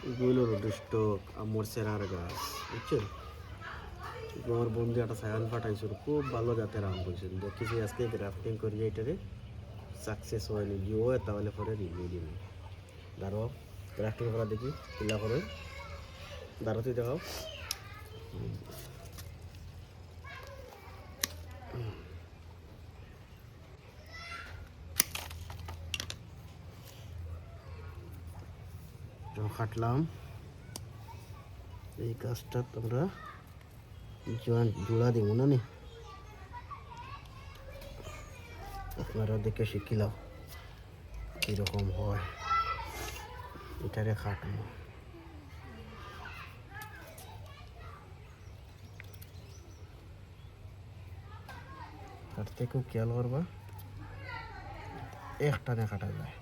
এগুলো রোডস্টক আমার সেরার গাছ বুঝছেন। আমার বন্ধু একটা সায়ান পাঠাইছিল, খুব ভালো জাতের আম বলছেন। দেখেছি আজকে গ্রাফটিং করিয়ে এটারে সাকসেস হয়নি, যদি হয় তাহলে পরে রিভিউ দিব। দাঁড়াও গ্রাফটিং করা দেখি কিলা করে, দাঁড়াও তুই দেখাও। কাটলাম এই গাছটা, তোমরা জয়েন্ট জোড়া দিব না নি, আপনারা দেখে শিখিলাম কীরকম হয়। এটারে কাটবো, কাটতে খুব খেয়াল করবা, একটানে কাটা যায়,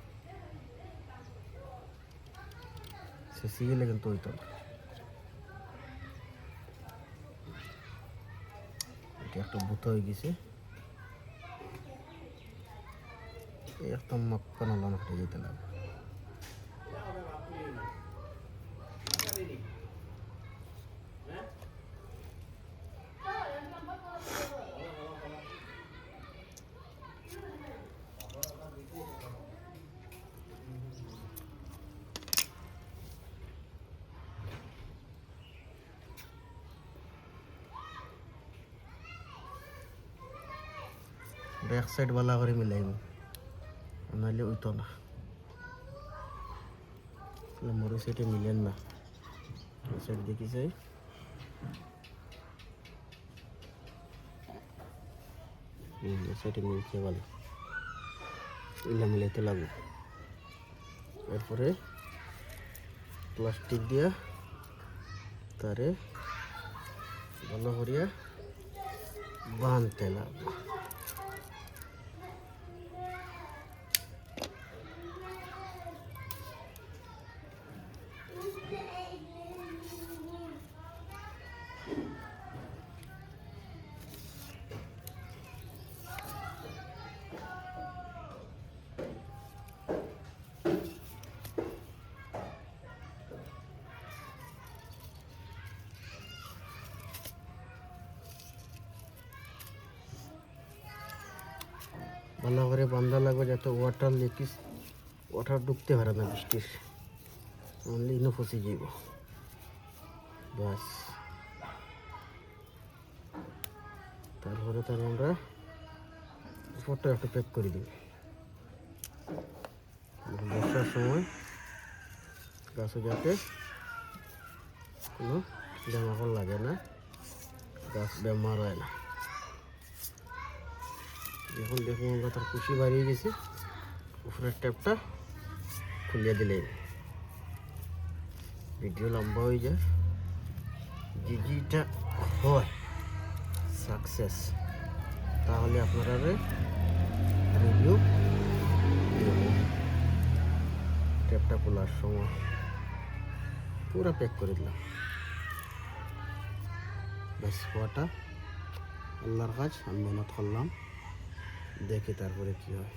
শেষে গেলে কিন্তু ওই তো এটা একটা বুতো হয়ে গেছে, একদম মাপ্পানো লান কেটে যেতে লাগবে। ব্যাক সাইড বালা করে মিলাইব, নাহলে ওইতো না, মরু সাইডে মিলেন না। সাইড দেখি যাই, সাইডে মিলছে ভালো, এগুলো মিলাইতে লাগবে। এরপরে প্লাস্টিক দিয়া তারে ভালো করিয়া বাঁধতে লাগবে। ভালো করে বান্ধা লাগবে যাতে ওয়াটার ঢুকতে পারে না, বৃষ্টির অনলি ইনো ফসে যাইব বাস। তারপরে তার আমরা ফটো একটা প্যাক করে দিই। বর্ষার সময় গাছে যাতে কোনো জামাকাপড় লাগে না, গাছ বেমার হয় না। এখন দেখুন আমরা তার কুশি বাড়িয়ে গেছি, উপরের ট্যাপটা খুলিয়ে দিলে ভিডিও লম্বা হয়ে যায়, যেটা হয় সাকসেস তাহলে আপনারা রিভিউ দেবেন। ট্যাপটা খোলার সময় পুরো প্যাক করে দিলাম, ব্যাস হওয়াটা আল্লাহর কাজ। আমি মেহনত করলাম, দেখি তারপরে কি হয়।